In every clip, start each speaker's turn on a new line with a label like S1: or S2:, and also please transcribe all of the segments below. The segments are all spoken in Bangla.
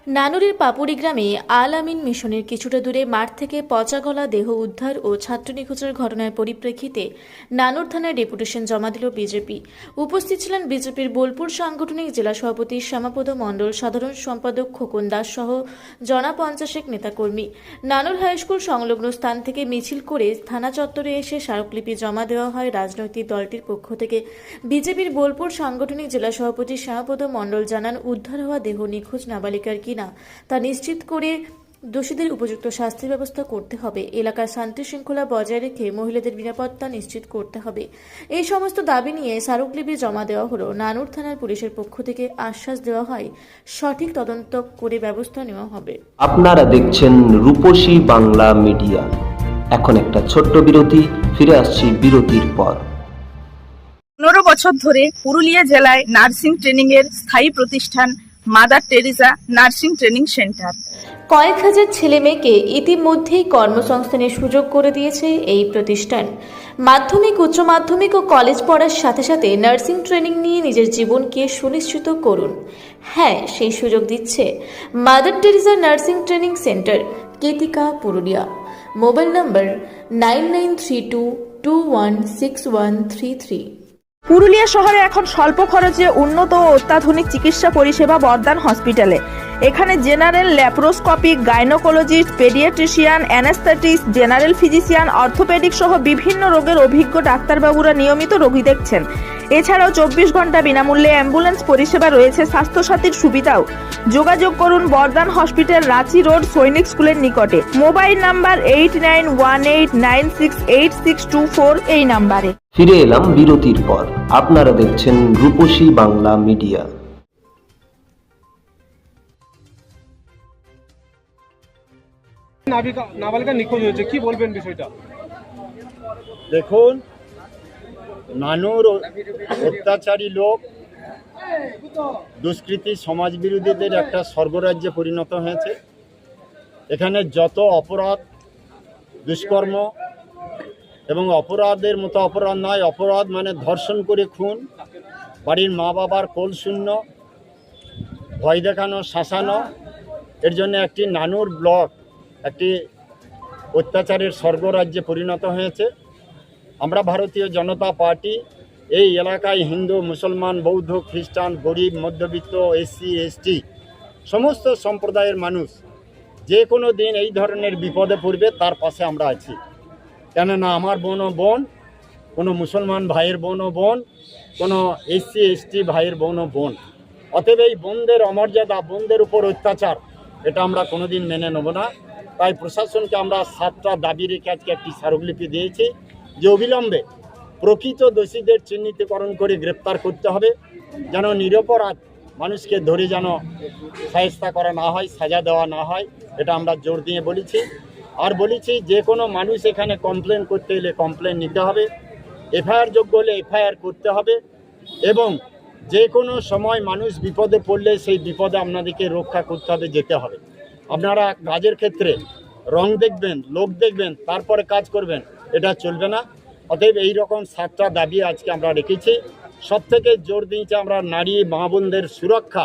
S1: নানুরের পাপুড়ি গ্রামে আল আমিন মিশনের কিছুটা দূরে মাঠ থেকে পচাগলা দেহ উদ্ধার ও ছাত্র নিখোঁজের ঘটনার পরিপ্রেক্ষিতে নানুর থানায় ডেপুটেশন জমা দিল বিজেপি। উপস্থিত ছিলেন বিজেপির বোলপুর সাংগঠনিক জেলা সভাপতি শ্যামাপদ মণ্ডল, সাধারণ সম্পাদক খোকন দাস সহ জনা 50 নেতাকর্মী। নানুর হাইস্কুল সংলগ্ন স্থান থেকে মিছিল করে থানা চত্বরে এসে স্মারকলিপি জমা দেওয়া হয়। রাজনৈতিক দলটির পক্ষ থেকে বিজেপির বোলপুর সাংগঠনিক জেলা সভাপতি শ্যামাপদ মণ্ডল জানান, উদ্ধার হওয়া দেহ নিখোঁজ নাবালিকার কিনা তা নিশ্চিত করে দোষীদের উপযুক্ত শাস্তির ব্যবস্থা করতে হবে। এলাকার শান্তি শৃঙ্খলা বজায় রেখে মহিলাদের নিরাপত্তা নিশ্চিত করতে হবে। এই সমস্ত দাবি নিয়ে স্মারকলিপি জমা দেওয়া হলো। নানুর থানার পুলিশের পক্ষ থেকে আশ্বাস দেওয়া হয়, সঠিক তদন্ত করে ব্যবস্থা নেওয়া হবে।
S2: আপনারা দেখছেন রূপসী বাংলা মিডিয়া। এখন একটা ছোট্ট বিরতি, ফিরে আসছি বিরতির পর।
S3: 15 বছর ধরে পুরুলিয়া জেলায় নার্সিং ট্রেনিং এর স্থায়ী প্রতিষ্ঠান mother Teresa nursing training centre
S1: কয়েক হাজার ছেলে মেয়েকে ইতিমধ্যেই কর্মসংস্থানের সুযোগ করে দিয়েছে এই প্রতিষ্ঠান। মাধ্যমিক, উচ্চ মাধ্যমিক ও কলেজ পড়ার সাথে সাথে নার্সিং ট্রেনিং নিয়ে নিজের জীবনকে সুনিশ্চিত করুন। হ্যাঁ, সেই সুযোগ দিচ্ছে Mother Teresa nursing training centre, Ketika, Purulia. Mobile number 9932216133।
S3: Purulia শহরে এখন স্বল্প খরচে উন্নত ও অত্যাধুনিক চিকিৎসা পরিষেবা বর্ধমান হসপিটালে। এখানে general, laparoscopic, gynaecologist, paediatrician, anaesthetist, general physician, orthopaedic সহ বিভিন্ন রোগের অভিজ্ঞ ডাক্তারবাবুরা নিয়মিত রোগী দেখছেন। এছাড়াও 24 ঘন্টা বিনামূল্যে অ্যাম্বুলেন্স পরিষেবা রয়েছে, স্বাস্থ্যসাথীর সুবিধাও। যোগাযোগ করুন বর্ধমান হসপিটাল, রাঁচি রোড, সৈনিক স্কুলের নিকটে। মোবাইল নাম্বার 8918968624 এই নাম্বারে।
S2: ফিরে এলাম বিরতির পর। আপনারা দেখছেন রূপসী বাংলা মিডিয়া।
S4: নাবালিকা নিখোঁজ হয়েছে, কি বলবেন বিষয়টা?
S5: দেখুন, নানুর অত্যাচারী লোক, দুষ্কৃতী সমাজ বিরোধীদের একটা স্বর্গরাজ্যে পরিণত হয়েছে। এখানে যত অপরাধ, দুষ্কর্ম এবং অপরাধের মতো অপরাধ নয়, অপরাধ মানে ধর্ষণ করে খুন, বাড়ির মা বাবার কোল শূন্য, ভয় দেখানো, শাসানো, এর জন্য একটি নানুর ব্লক একটি অত্যাচারের স্বর্গরাজ্যে পরিণত হয়েছে। আমরা ভারতীয় জনতা পার্টি এই এলাকায় হিন্দু, মুসলমান, বৌদ্ধ, খ্রিস্টান, গরিব, মধ্যবিত্ত, এসসি, এসটি সমস্ত সম্প্রদায়ের মানুষ যে কোনো দিন এই ধরনের বিপদে পড়বে তার পাশে আমরা আছি। কেননা আমার বোনও বোন, কোনো মুসলমান ভাইয়ের বোনও বোন, কোনো এসসি এসটি ভাইয়ের বোনও বোন। অতএব এই বোনদের অমর্যাদা, বোনদের উপর অত্যাচার, এটা আমরা কোনোদিন মেনে নেব না। তাই প্রশাসনকে আমরা 7টা দাবি রেখে আজকে একটি স্মারকলিপি দিয়েছি যে অবিলম্বে প্রকৃত দোষীদের চিহ্নিতকরণ করে গ্রেপ্তার করতে হবে, যেন নিরপরাধ মানুষকে ধরে যেন শায়েস্তা করা না হয়, সাজা দেওয়া না হয়, এটা আমরা জোর দিয়ে বলেছি। আর বলেছি যে কোনো মানুষ এখানে কমপ্লেন করতে এলে কমপ্লেন নিতে হবে, এফআইআর যোগ্য হলে এফআইআর করতে হবে, এবং যে কোনো সময় মানুষ বিপদে পড়লে সেই বিপদে আপনাদেরকে রক্ষা করতে হবে, যেতে হবে। আপনারা কাজের ক্ষেত্রে রং দেখবেন, লোক দেখবেন, তারপরে কাজ করবেন, এটা চলবে না। অতএব এইরকম 7টা দাবি আজকে আমরা রেখেছি। সবথেকে জোর দিয়েছি আমরা নারী মা বোনদের সুরক্ষা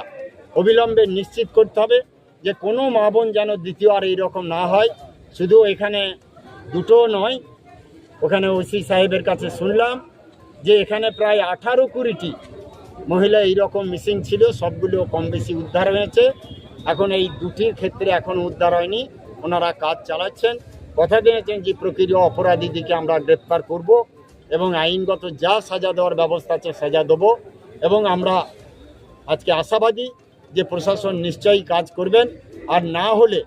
S5: অবিলম্বে নিশ্চিত করতে হবে, যে কোনো মা বোন যেন দ্বিতীয়বার এইরকম না হয়। শুধু এখানে দুটো নয়, ওখানে ওসি সাহেবের কাছে শুনলাম যে এখানে প্রায় 18-20টি মহিলা এইরকম মিসিং ছিল, সবগুলো কম বেশি উদ্ধার হয়েছে। এখন এই দুটির ক্ষেত্রে এখন উদ্ধার হয়নি, ওনারা কাজ চালাচ্ছেন। কথা দিয়েছেন যে প্রকৃত অপরাধীদেরকে আমরা গ্রেপ্তার করব এবং আইনগত যা সাজা দেওয়ার ব্যবস্থা আছে সাজা দেবো। এবং আমরা আজকে আশাবাদী যে প্রশাসন নিশ্চয়ই কাজ করবেন। আর না হলে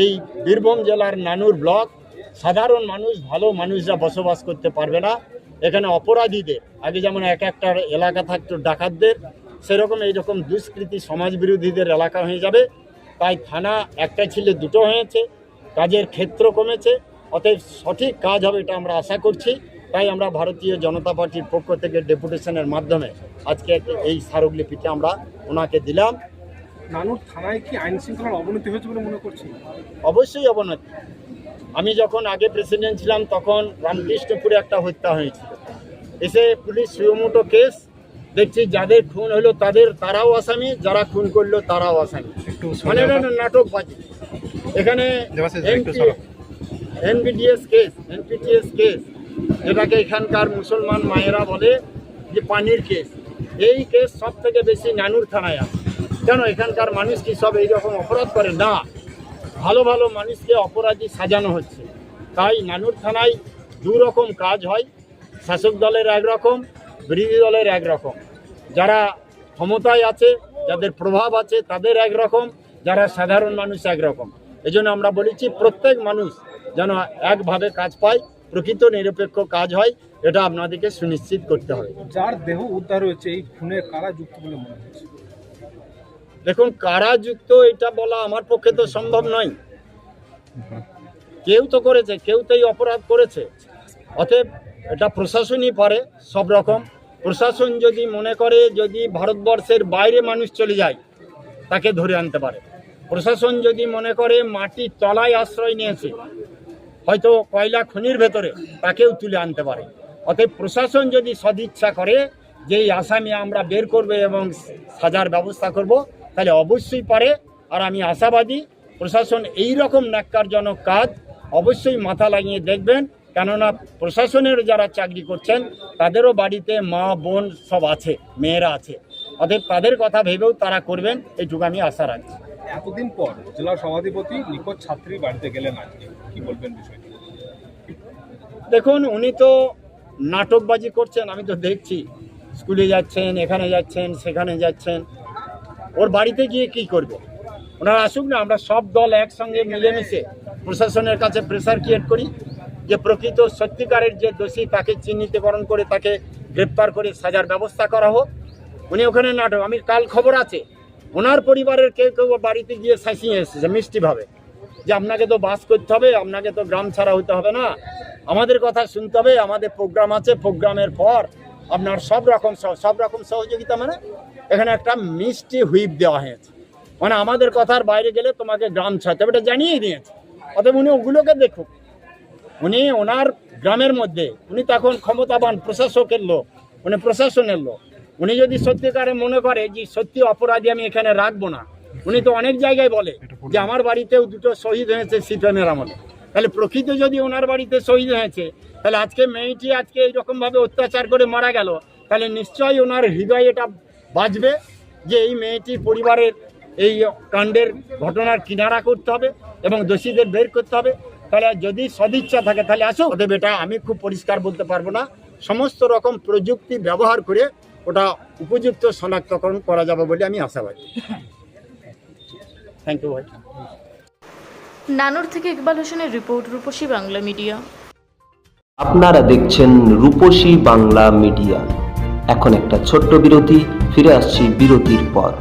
S5: এই বীরভূম জেলার নানুর ব্লক সাধারণ মানুষ, ভালো মানুষরা বসবাস করতে পারবে না। এখানে অপরাধীদের, আগে যেমন এক একটা এলাকা থাকতো ডাকাতদের, সেরকম এইরকম দুষ্কৃতী সমাজ বিরোধীদের এলাকা হয়ে যাবে। তাই থানা একটা ছিল, দুটো হয়েছে, কাজের ক্ষেত্র কমেছে। অতএব সঠিক কাজ হবে এটা আমরা আশা করছি। তাই আমরা ভারতীয় জনতা পার্টির পক্ষ থেকে ডেপুটেশনের মাধ্যমে আজকে এই স্মারকলিপিটা আমরা ওনাকে দিলাম।
S4: নানুর থানায় কি আইন শৃঙ্খলার অবনতি হয়েছে বলে মনে করছি?
S5: অবশ্যই অবনতি। আমি যখন আগে প্রেসিডেন্ট ছিলাম তখন রামকৃষ্ণপুরে একটা হত্যা হয়েছিল, এসে পুলিশ সুমোটো কেস, দেখছি যাদের খুন হলো তারাও আসামি, যারা খুন করলো তারাও আসামি।
S4: একটু
S5: মানে এটা নাটকবাজি। এখানে
S4: দেবাশিস ভাই, একটু সরো।
S5: এনপিটিএস কেস, যেটাকে এখানকার মুসলমান মায়েরা বলে যে পানির কেস, এই কেস সব থেকে বেশি নানুর থানায় আছে। কেন এখানকার মানুষ কি সব এইরকম অপরাধ করে? না, ভালো ভালো মানুষকে অপরাধী সাজানো হচ্ছে। তাই নানুর থানায় দু রকম কাজ হয়, শাসক দলের একরকম, বিরোধী দলের একরকম। যারা ক্ষমতায় আছে, যাদের প্রভাব আছে তাদের একরকম, যারা সাধারণ মানুষ একরকম। এই জন্য আমরা বলেছি প্রত্যেক মানুষ যেন একভাবে কাজ পায়, প্রকৃত নিরপেক্ষ কাজ হয়, এটা আপনাদেরকে সুনিশ্চিত করতে হবে।
S4: যার দেহ উদ্ধার হয়েছে এই খুনে কারা যুক্ত বলে মনে হচ্ছে?
S5: দেখুন, কারা যুক্ত এটা বলা আমার পক্ষে তো সম্ভব নয়। কেউ তো করেছে, কেউ তো এই অপরাধ করেছে। অতএব এটা প্রশাসনই পারে সব রকম। প্রশাসন যদি মনে করে যদি ভারতবর্ষের বাইরে মানুষ চলে যায় তাকে ধরে আনতে পারে। প্রশাসন যদি মনে করে মাটির তলায় আশ্রয় নিয়েছে, হয়তো কয়লা খনির ভেতরে, তাকেও তুলে আনতে পারে। অতএব প্রশাসন যদি সদিচ্ছা করে যে এই আসামি আমরা বের করবে এবং সাজার ব্যবস্থা করব, তাহলে অবশ্যই পারে। আর আমি আশাবাদী প্রশাসন এই রকম ন্যাক্কারজনক কাজ অবশ্যই মাথা লাগিয়ে দেখবেন। কেননা প্রশাসনের যারা চাকরি করছেন তাদেরও বাড়িতে মা বোন সব আছে, মেয়েরা আছে। অতএব তাদের কথা ভেবেও তারা করবেন, এইটুকু আমি আশা রাখছি।
S4: এতদিন পর জেলা সভাধিপতি নিখোঁজ ছাত্রী বাড়িতে গেলেন, আজকে কি বলবেন বিষয়টি?
S5: দেখুন, উনি তো নাটকবাজি করছেন, আমি তো দেখছি। স্কুলে যাচ্ছেন, এখানে যাচ্ছেন, সেখানে যাচ্ছেন। ওর বাড়িতে গিয়ে কি করবে? ওনারা আসুক না, আমরা সব দল একসঙ্গে মিলেমিশে প্রশাসনের কাছে প্রেসার ক্রিয়েট করি যে প্রকৃত সত্যিকারের যে দোষী তাকে চিহ্নিতকরণ করে তাকে গ্রেপ্তার করে সাজার ব্যবস্থা করা হোক। উনি ওখানে নাটক, আমি কাল খবর আছে ওনার পরিবারের কেউ কেউ বাড়িতে গিয়ে শাসিয়ে এসেছে মিষ্টিভাবে, যে আপনাকে তো বাস করতে হবে, আপনাকে তো গ্রাম ছাড়া হতে হবে না, আমাদের কথা শুনতে হবে, আমাদের প্রোগ্রাম আছে, প্রোগ্রামের পর আপনার সব রকম সহযোগিতা। মানে এখানে একটা মিষ্টি হুইপ দেওয়া হয়েছে, মানে আমাদের কথার বাইরে গেলে তোমাকে গ্রাম ছাড়তে হবে, এটা জানিয়ে দিয়েছে। অতএব উনি ওগুলোকে দেখুক। উনি ওনার গ্রামের মধ্যে, উনি তো এখন ক্ষমতাবান প্রশাসকের লোক, উনি প্রশাসনের লোক। উনি যদি সত্যিকারে মনে করে যে সত্যি অপরাধী আমি এখানে রাখবো না, উনি তো অনেক জায়গায় বলে যে আমার বাড়িতেও দুটো শহীদ হয়েছে সিপিএমের আমলে। তাহলে প্রকৃত যদি ওনার বাড়িতে শহীদ হয়েছে, তাহলে আজকে মেয়েটি আজকে এইরকমভাবে অত্যাচার করে মারা গেল, তাহলে নিশ্চয়ই ওনার হৃদয়ে এটা বাজবে যে এই মেয়েটির পরিবারের এই কাণ্ডের ঘটনার কিনারা করতে হবে এবং দোষীদের বের করতে হবে। তাহলে যদি সদিচ্ছা থাকে তাহলে আসো। অতএব এটা আমি খুব পরিষ্কার বলতে পারবো না, সমস্ত রকম প্রযুক্তি ব্যবহার করে ওটা উপযুক্ত শনাক্তকরণ করা যাবে বলে আমি আশাবাদী। থ্যাংক ইউ ভাই।
S1: নানুর থেকে ইকবাল হোসেনের রিপোর্ট, রূপসী বাংলা মিডিয়া।
S2: আপনারা দেখছেন রূপসী বাংলা মিডিয়া। এখন একটা ছোট্ট বিরতি, ফিরে আসছি বিরতির পর।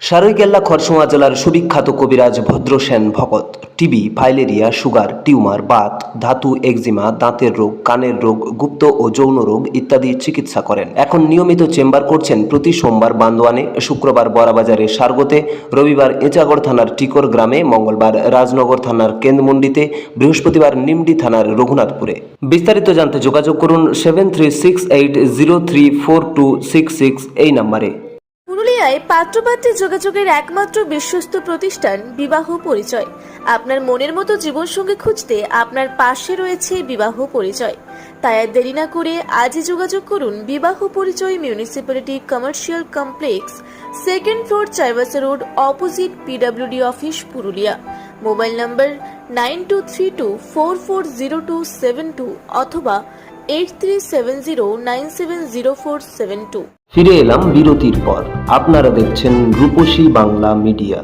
S2: সারৈকেল্লা খরসুয়া জেলার সুবিখ্যাত কবিরাজ Bhadrasen Bhagat TB, filaria, sugar, tumour, Baat, ধাতু, একজিমা, দাঁতের রোগ, কানের রোগ, গুপ্ত ও যৌন রোগ ইত্যাদি চিকিৎসা করেন। এখন নিয়মিত চেম্বার করছেন প্রতি সোমবার বান্দোয়ানে, শুক্রবার বড়াবাজারে সারগোতে, রবিবার এঁচাগড় থানার টিকর গ্রামে, মঙ্গলবার রাজনগর থানার কেন্দ্রমন্ডিতে, বৃহস্পতিবার নিমডি থানার রঘুনাথপুরে। বিস্তারিত জানতে যোগাযোগ করুন 7368034266 এই নম্বরে।
S1: পুরুলিয়ায় পাত্রপাত্রী যোগাযোগের একমাত্র বিশ্বস্ত প্রতিষ্ঠান বিবাহ পরিচয়। আপনার মনের মতো জীবনসঙ্গী খুঁজতে আপনার পাশে রয়েছে বিবাহ পরিচয়। তাই আর দেরি না করে আজই যোগাযোগ করুন বিবাহ পরিচয়, municipality commercial complex, 2nd floor, Chaibasa road, opposite PWD office, Purulia. Mobile নম্বর 9232440272 অথবা 8370970472।
S2: ফিরে এলাম বিরতির পর। আপনারা দেখছেন রূপসী বাংলা মিডিয়া।